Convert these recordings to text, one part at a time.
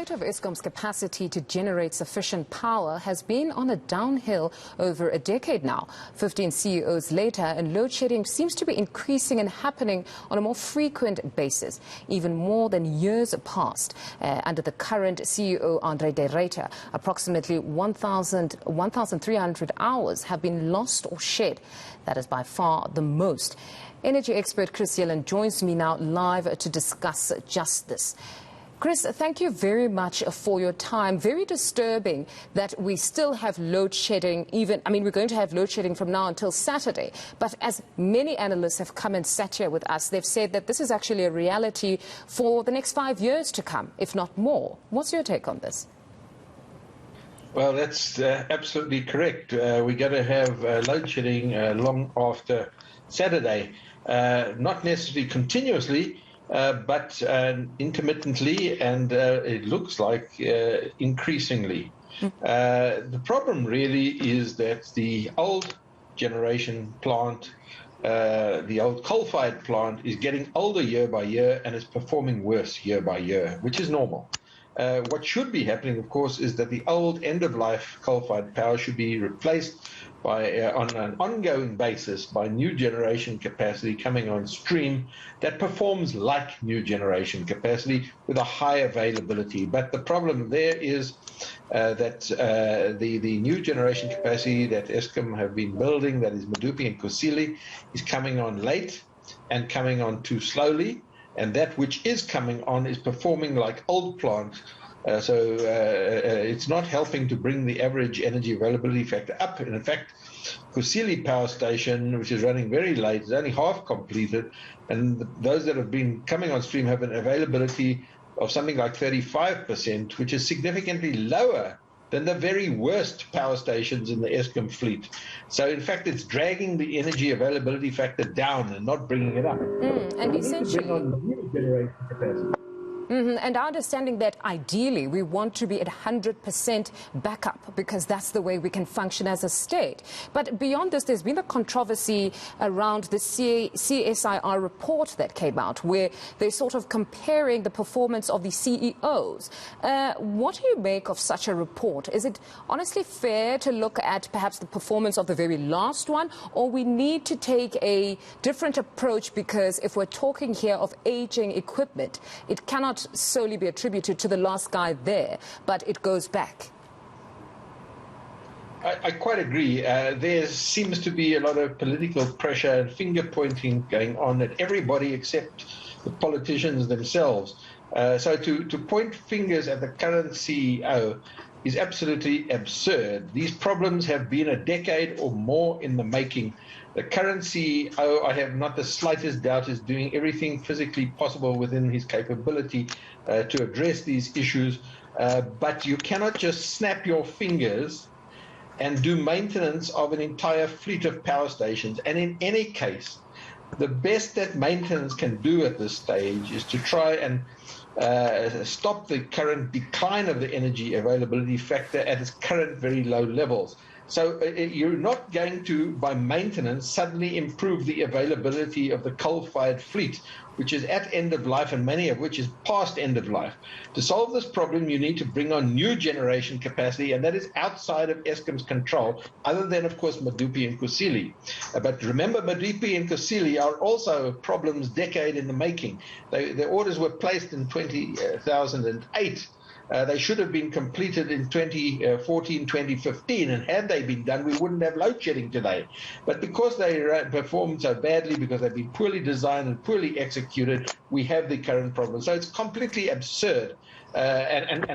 state of Eskom's capacity to generate sufficient power has been on a downhill over a decade now. 15 CEOs later, and load shedding seems to be increasing and happening on a more frequent basis, even more than years past. Under the current CEO, Andre de Ruyter, approximately 1,300 hours have been lost or shed. That is by far the most. Energy expert Chris Yelland joins me now live to discuss just this. Chris, thank you very much for your time. Very disturbing that we still have load shedding we're going to have load shedding from now until Saturday. But as many analysts have come and sat here with us, they've said that this is actually a reality for the next 5 years to come, if not more. What's your take on this? Well, that's absolutely correct. We're going to have load shedding long after Saturday. Not necessarily continuously, but intermittently, and it looks like increasingly. The problem really is that the old generation plant, the old coal-fired plant, is getting older year by year and is performing worse year by year, which is normal. What should be happening, of course, is that the old end-of-life coal-fired power should be replaced by, on an ongoing basis, by new generation capacity coming on stream that performs like new generation capacity with a high availability. But the problem there is that the new generation capacity that Eskom have been building, that is Medupi and Kusile, is coming on late and coming on too slowly. And that which is coming on is performing like old plant. So it's not helping to bring the average energy availability factor up. And in fact, Kusile power station, which is running very late, is only half completed. And those that have been coming on stream have an availability of something like 35%, which is significantly lower than the very worst power stations in the Eskom fleet. So, in fact, it's dragging the energy availability factor down and not bringing it up. And essentially, bring on new generation capacity. And our understanding that ideally we want to be at 100% backup because that's the way we can function as a state. But beyond this, there's been a controversy around the CACSR report that came out where they're sort of comparing the performance of the CEOs. What do you make of such a report? Is it honestly fair to look at perhaps the performance of the very last one, or we need to take a different approach because if we're talking here of aging equipment, it cannot solely be attributed to the last guy there, but it goes back? I quite agree. There seems to be a lot of political pressure and finger-pointing going on at everybody except the politicians themselves. So to point fingers at the current CEO is absolutely absurd. These problems have been a decade or more in the making. The current CEO, I have not the slightest doubt, is doing everything physically possible within his capability to address these issues. But you cannot just snap your fingers and do maintenance of an entire fleet of power stations. And in any case, the best that maintenance can do at this stage is to try and stop the current decline of the energy availability factor at its current very low levels. So you're not going to, by maintenance, suddenly improve the availability of the coal-fired fleet, which is at end of life and many of which is past end of life. To solve this problem, you need to bring on new generation capacity, and that is outside of Eskom's control, other than, of course, Medupi and Kusile. But remember, Medupi and Kusile are also problems decade in the making. The orders were placed in 2008. They should have been completed in 2014, 2015, and had they been done, we wouldn't have load shedding today. But because they performed so badly, because they've been poorly designed and poorly executed, we have the current problem. So it's completely absurd. And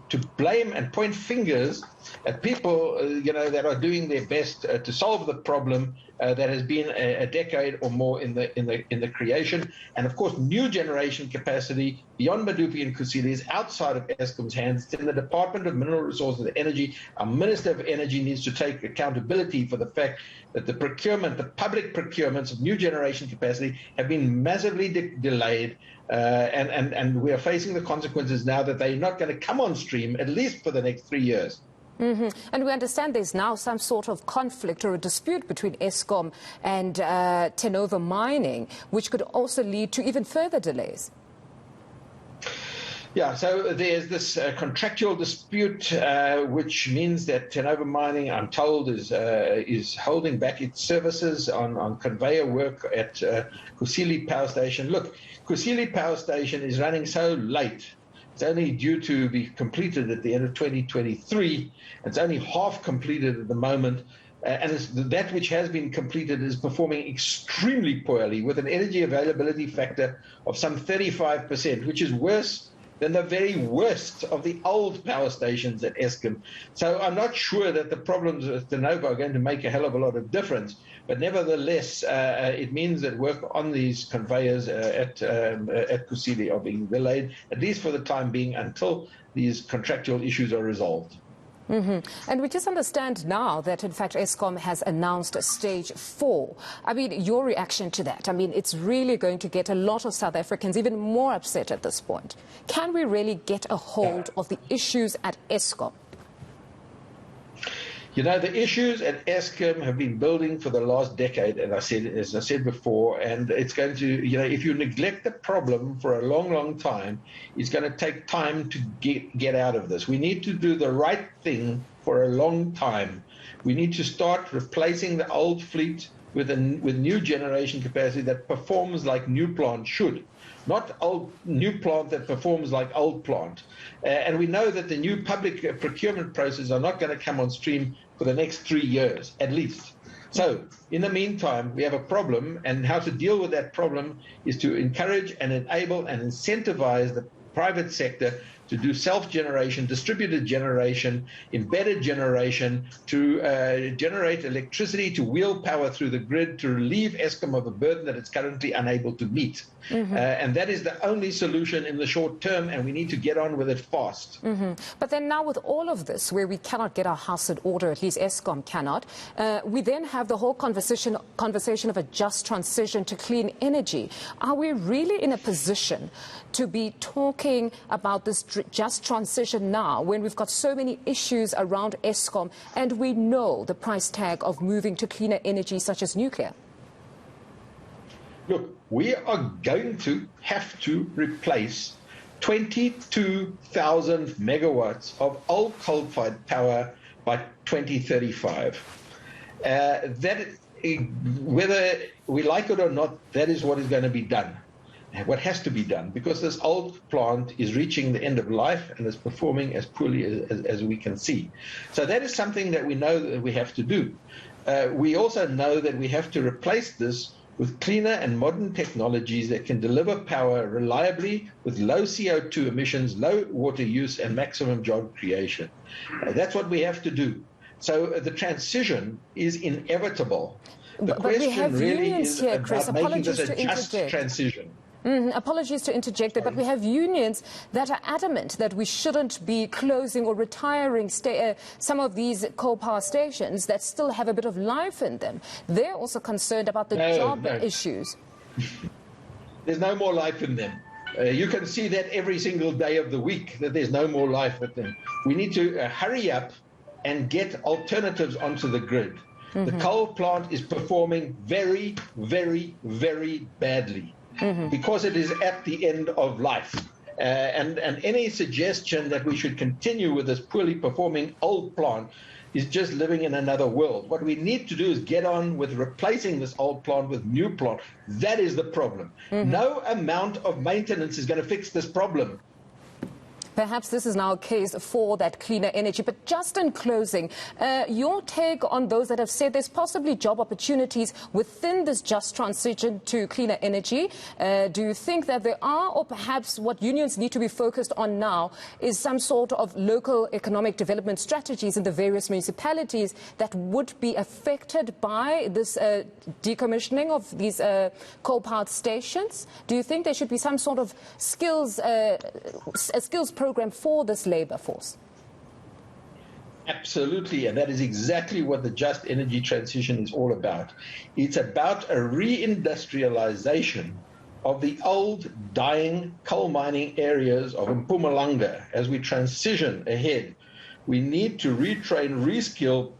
to blame and point fingers at people, that are doing their best to solve the problem that has been a decade or more in the creation. And of course, new generation capacity beyond Medupi and Kusile is outside of Eskom's hands. It's in the Department of Mineral Resources and Energy. Our Minister of Energy needs to take accountability for the fact that the public procurements of new generation capacity have been massively delayed. And we are facing the consequences now that they're not going to come on stream, at least for the next 3 years. And we understand there's now some sort of conflict or a dispute between Eskom and Tenova Mining, which could also lead to even further delays. Yeah, so there's this contractual dispute, which means that Tenova Mining, I'm told, is holding back its services on conveyor work at Kusile Power Station. Look, Kusile Power Station is running so late. It's only due to be completed at the end of 2023. It's only half completed at the moment. And that which has been completed is performing extremely poorly with an energy availability factor of some 35%, which is worse than the very worst of the old power stations at Eskom. So I'm not sure that the problems with Tenova are going to make a hell of a lot of difference. But nevertheless, it means that work on these conveyors at Kusile are being delayed, at least for the time being, until these contractual issues are resolved. And we just understand now that, in fact, Eskom has announced stage 4. I mean, your reaction to that? I mean, it's really going to get a lot of South Africans even more upset at this point. Can we really get a hold of the issues at Eskom? You know, the issues at Eskom have been building for the last decade, and as I said before, and it's going to, you know, if you neglect the problem for a long, long time, it's going to take time to get out of this. We need to do the right thing for a long time. We need to start replacing the old fleet with new generation capacity that performs like new plant should. Not new plant that performs like old plant. And we know that the new public procurement processes are not going to come on stream for the next 3 years, at least. So, in the meantime, we have a problem, and how to deal with that problem is to encourage and enable and incentivize the private sector to do self-generation, distributed generation, embedded generation, to generate electricity, to wheel power through the grid, to relieve Eskom of a burden that it's currently unable to meet. And that is the only solution in the short term, and we need to get on with it fast. But then now with all of this, where we cannot get our house in order, at least Eskom cannot, we then have the whole conversation of a just transition to clean energy. Are we really in a position to be talking about this just transition now when we've got so many issues around Eskom and we know the price tag of moving to cleaner energy such as nuclear? Look, we are going to have to replace 22,000 megawatts of old coal-fired power by 2035. Whether we like it or not, that is what is going to be done. What has to be done, because this old plant is reaching the end of life and is performing as poorly as we can see. So that is something that we know that we have to do. We also know that we have to replace this with cleaner and modern technologies that can deliver power reliably with low CO2 emissions, low water use, and maximum job creation. That's what we have to do. So the transition is inevitable. The question really is here, about Chris. making this a just transition. Apologies to interject, but we have unions that are adamant that we shouldn't be closing or retiring some of these coal power stations that still have a bit of life in them. They're also concerned about the job issues. There's no more life in them. You can see that every single day of the week, that there's no more life with them. We need to hurry up and get alternatives onto the grid. The coal plant is performing very, very, very badly. Because it is at the end of life. And any suggestion that we should continue with this poorly performing old plant is just living in another world. What we need to do is get on with replacing this old plant with new plant. That is the problem. No amount of maintenance is going to fix this problem. Perhaps this is now a case for that cleaner energy. But just in closing, your take on those that have said there's possibly job opportunities within this just transition to cleaner energy. Do you think that there are, or perhaps what unions need to be focused on now is some sort of local economic development strategies in the various municipalities that would be affected by this decommissioning of these coal-powered stations? Do you think there should be some sort of skills program for this labor force? Absolutely, and that is exactly what the just energy transition is all about. It's about a reindustrialization of the old dying coal mining areas of Mpumalanga. As we transition ahead, we need to retrain, reskill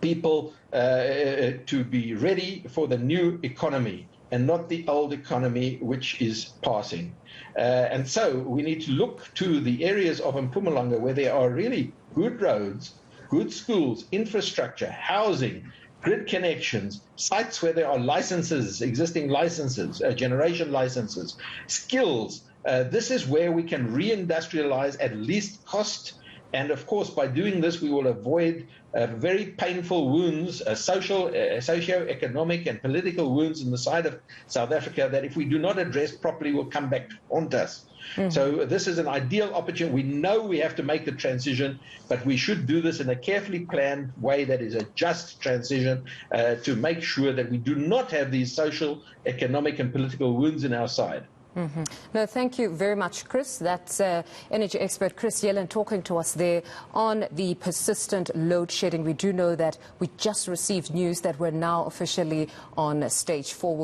people to be ready for the new economy. and not the old economy which is passing. And so we need to look to the areas of Mpumalanga where there are really good roads, good schools, infrastructure, housing, grid connections, sites where there are licenses, existing licenses, generation licenses, skills. This is where we can reindustrialize at least cost. And of course, by doing this, we will avoid very painful wounds, socio-economic and political wounds in the side of South Africa that if we do not address properly will come back to haunt us. Mm-hmm. So this is an ideal opportunity. We know we have to make the transition, but we should do this in a carefully planned way that is a just transition to make sure that we do not have these social, economic and political wounds in our side. Mm-hmm. No, thank you very much, Chris. That's energy expert Chris Yelland talking to us there on the persistent load shedding. We do know that we just received news that we're now officially on stage 4.